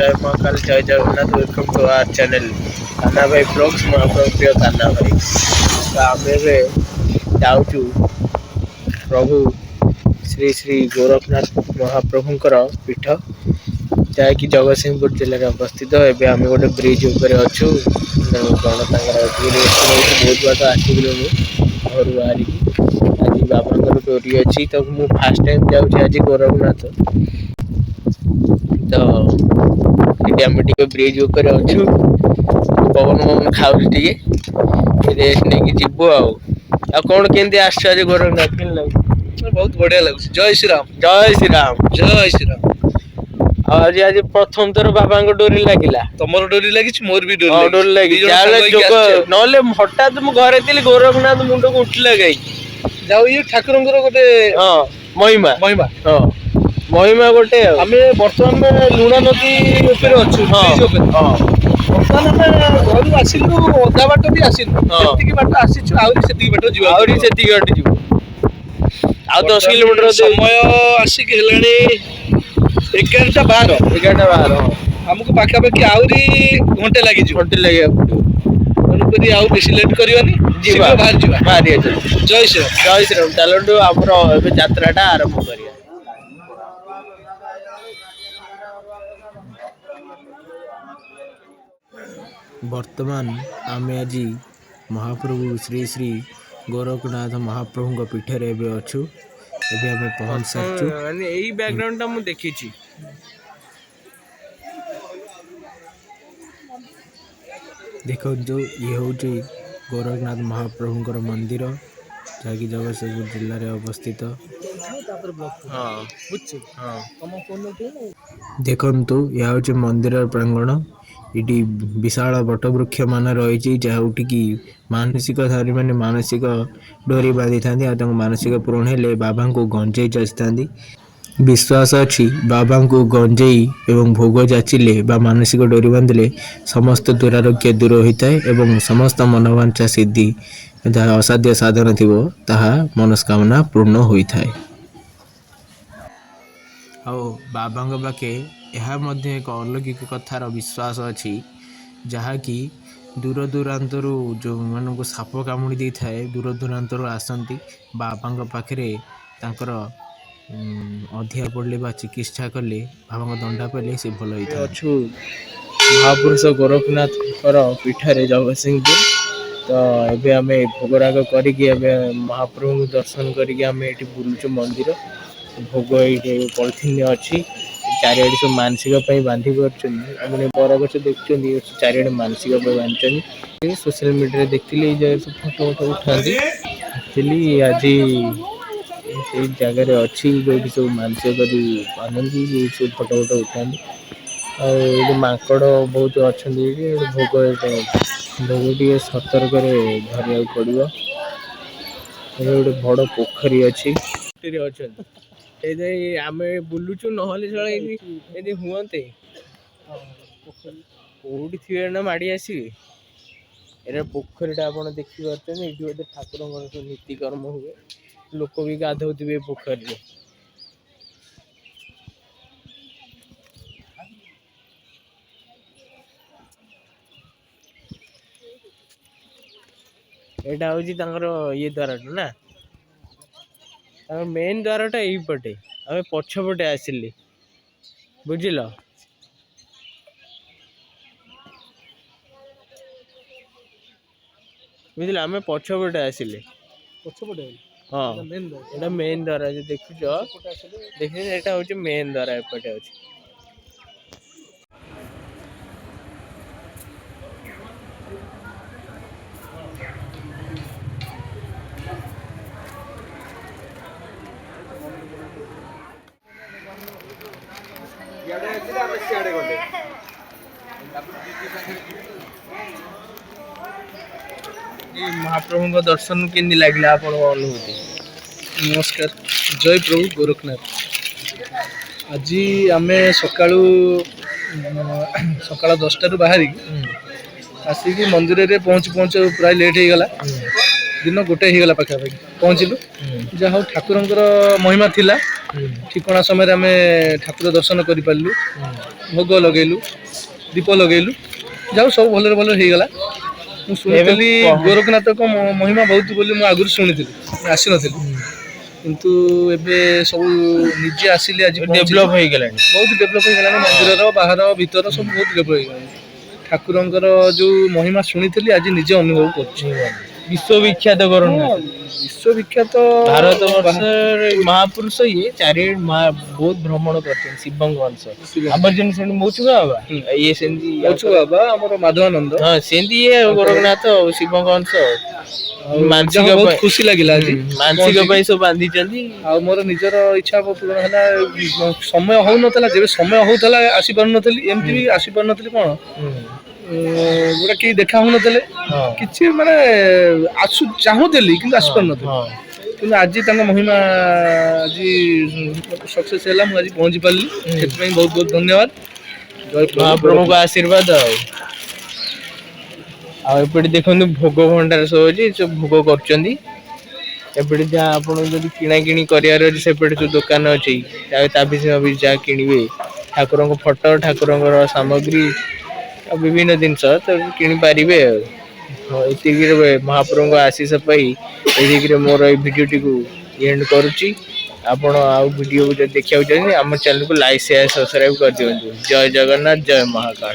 जय महाकाल जय Jagannath welcome to our channel Kanha भाई ब्लॉग्स में आपन प्रिय कान्हा भाई तो आमे जाऊँ प्रभु श्री श्री गोरखनाथ महाप्रभुंकर पीठ जहाँकि जगतसिंहपुर जिले में अवस्थित एवं आम गोटे ब्रिज उपर अच्छु कौन बहुत बात आसिक घर बाहर आज बाबा डोरी अच्छी तो मुझे फास्ट टाइम जाऊँ आज गोरखनाथ तो ये ब्रिज उपर अच्छु पवन पवन खाऊ रेस्ट नहीं जीव आ कौन केमती आस गोरखनाथ के बहुत बढ़िया लगे। जय श्री राम जय श्री राम जय श्री राम। आज आज प्रथम थर बाबा डोरी लगिला तमर डोरी लगी मोर भी डोरी लगी ना हठात मु घरे थी गोरखनाथ मुंड को उठिला गई जाऊ ये ठाकुर गोटे हाँ महिमा महिमा हाँ महिमा गोटे आम बर्तमान लुणा नदी ऊपर अच्छु बर्तमान आम घर आसिलु अधा बाट भी आसिलु से बाट आसीचु आहरी बाट जीव आहरी से बाट जीव आ 10 किलोमीटर समय आसिक हेलाणी 11:12 हमको पाखापाखि आहरी घंटे लगी तेणुक आउ बेसी लेट करवानी बाहरी जय श्री राम जय श्री राम चलु आमर यात्राटा आरंभ करिया। वर्तमान आम आज महाप्रभु श्री श्री गोरखनाथ महाप्रभु पीठर एवं अच्छु एवं आम पहुँच सारी यही बैकग्राउंड मु देखी देखो जो ये हूँ गोरखनाथ महाप्रभुंर मंदिर जहाँकि जगतसिंहपुर जिले में अवस्थित देखु यह हूँ मंदिर प्रांगण ये विशाल बटवृक्ष मान रही जहाँकि मानसिकधारी मैंने मानसिक डोरी बांधि था मानसिक पूरण हेले बाबा को गंजेई जाची विश्वास अच्छी बाबा को गंजेई एवं भोग जाचिले बा मानसिक डोरी बांधिले समस्त दुरारोग्य दूर होता है एवं समस्त मनोवांछा सिद्धि जहाँ असाध्य साधन थी ताहा मनस्कामना पूर्ण होता है। और बाबा पाखे यह एक अलौकिक कथार विश्वास अच्छी जहाँकि दूर दूरांतर जो मानक साप कामुड़ी दे था दूर दूरांतर आसती बाबा पाखे अधिया पड़े बा चिकित्सा कले बाबा दंडा पाले से भल होता अच्छु महापुरुष गोरखनाथ पीठरे जगतसिंहपुर तो ये आम भोगराग करके महाप्रभु को दर्शन करके बुलुचु मंदिर भोग ये पॉलिथिन अच्छी चारिआडे सब मानसिक बांधि कर बरगछ देखते चारिआडे मानसिक बांधि सोशल मीडिया देखी फोटो फोटो उठाती आज से जगह अच्छी जो सब मानसिक बांधती सब फोटो फोटो उठाती और माकड़ बहुत अच्छा भोग भोग टे सतर्क धरिया पड़ो गोटे बड़ पोखरी अच्छी आम बुलुचु ना हुए कौटी थे ना माड़ी आसवे पोखरीटा आप देखिए ये गोटे ठाकुर नीतिकर्म हुए लोक भी गाधे पोखरी एटा हूँ ये द्वाराटा ना मेन द्वाराटा यही पटे आम पछपटे आसिले बुझिल बुझल आम पछपटे आसिले हाँ एटा मेन द्वारा जो देखुच एटा हूँ मेन द्वारा एपटे अच्छे महाप्रभु को दर्शन के लगे आप अनुभूति। नमस्कार जय प्रभु गोरखनाथ। आज आम सकाळु सकाळ 10 बाहरी आसिक मंदिर रे पहुँच प्राय लेट हो गला ଦିନ 1 ହେଇଗଲା ପାଖାପାଖି ପହଞ୍ଚିଲୁ। ଯାହା ହଉ ଠାକୁରଙ୍କର ମହିମା ଥିଲା, ଠିକଣା ସମୟରେ ଆମେ ଠାକୁର ଦର୍ଶନ କରିପାରିଲୁ, ଭୋଗ ଲଗେଇଲୁ, ଦୀପ ଲଗେଇଲୁ, ଯାହା ହଉ ସବୁ ଭଲରେ ଭଲରେ ହେଇଗଲା। ମୁଁ ଶୁଣିଥିଲି ଗୋରଖନାଥଙ୍କ ମହିମା ବହୁତ ବୋଲି ମୁଁ ଆଗରୁ ଶୁଣିଥିଲି, ଆସିନଥିଲି, କିନ୍ତୁ ଏବେ ସବୁ ନିଜେ ଆସିଲି, ଆଜି ଡେଭଲପ ହେଇଗଲାଣି। ବହୁତ ଡେଭଲପ ହେଇଗଲାଣି, ମନ୍ଦିରର ବାହାର ଭିତର ସବୁ ବହୁତ ଡେଭଲପ ହେଇଗଲାଣି। ଠାକୁରଙ୍କର ଯୋଉ ମହିମା ଶୁଣିଥିଲି ଆଜି ନିଜେ ଅନୁଭବ କରୁଛି। ବିଶ୍ୱବିଖ୍ୟାତ ଗୋରଖନାଥ, ବିଶ୍ୱବିଖ୍ୟାତ ଭାରତ ବର୍ଷରେ ମହାପୁରୁଷ ଇଏ ଚାରିଆଡେ ବହୁତ ଭ୍ରମଣ କରିଛନ୍ତି ଶିବଙ୍କ ଅଂଶ। ଆମର ଯେମିତି ସେମିତି ମୌଚୁକ ବାବା, ଇଏ ସେମିତି ମୌଚୁକ ବାବା, ଆମର ମାଧବାନନ୍ଦ, ହଁ ସେମିତି ଇଏ ଗୋରଖନାଥ ଶିବଙ୍କ ଅଂଶ। ମାନସିକ ବହୁତ ପାଇଁ ଖୁସି ଲାଗିଲା ଆଜି ମାନସିକ ପାଇଁ ସବୁ ବାନ୍ଧିଛନ୍ତି। ଆଉ ମୋର ନିଜର ଇଚ୍ଛା ପୂରଣ ହେଲା। ସମୟ ହଉନଥିଲା, ଯେବେ ସମୟ ହଉଥିଲା ଆସିପାରୁନଥିଲି, ଏମିତି ବି ଆସିପାରୁନଥିଲି। କଣ ଗୋଟେ କେହି ଦେଖା ହଉନଥିଲେ, କିଛି ମାନେ ଚାହୁଁଥିଲି କିନ୍ତୁ ଆସିପାରୁନଥିଲି। କିନ୍ତୁ ଆଜି ତାଙ୍କ ମହିମା ଆଜି ସକ୍ସେସ୍ ହେଲା, ମୁଁ ଆଜି ପହଞ୍ଚି ପାରିଲି, ସେଥିପାଇଁ ବହୁତ ବହୁତ ଧନ୍ୟବାଦ। ମହାପ୍ରଭୁଙ୍କ ଆଶୀର୍ବାଦ। ଆଉ ଏପଟେ ଦେଖନ୍ତୁ ଭୋଗ ଭଣ୍ଡାର ସବୁ ଅଛି, ସବୁ ଭୋଗ କରୁଛନ୍ତି। ଏପଟେ ଯାହା ଆପଣ ଯଦି କିଣା କିଣି କରିବାର ଅଛି, ସେପଟେ ଯୋଉ ଦୋକାନ ଅଛି ତା ବିଷୟରେ ଯାହା କିଣିବେ, ଠାକୁରଙ୍କ ଫଟୋ, ଠାକୁରଙ୍କର ସାମଗ୍ରୀ ଆଉ ବିଭିନ୍ନ ଜିନିଷ କିଣି ପାରିବେ ଆଉ। ହଁ, ଏତିକିରେ ମହାପ୍ରଭୁଙ୍କ ଆଶୀଷ ପାଇ ଏତିକିରେ ମୋର ଏଇ ଭିଡିଓଟିକୁ ଏଣ୍ଡ କରୁଛି। ଆପଣ ଆଉ ଭିଡିଓ ଯଦି ଦେଖିବାକୁ ଚାହୁଁଛନ୍ତି ଆମ ଚ୍ୟାନେଲକୁ ଲାଇକ୍, ସେୟାର, ସବସ୍କ୍ରାଇବ କରିଦିଅନ୍ତୁ। ଜୟ ଜଗନ୍ନାଥ, ଜୟ ମହାକାଳ।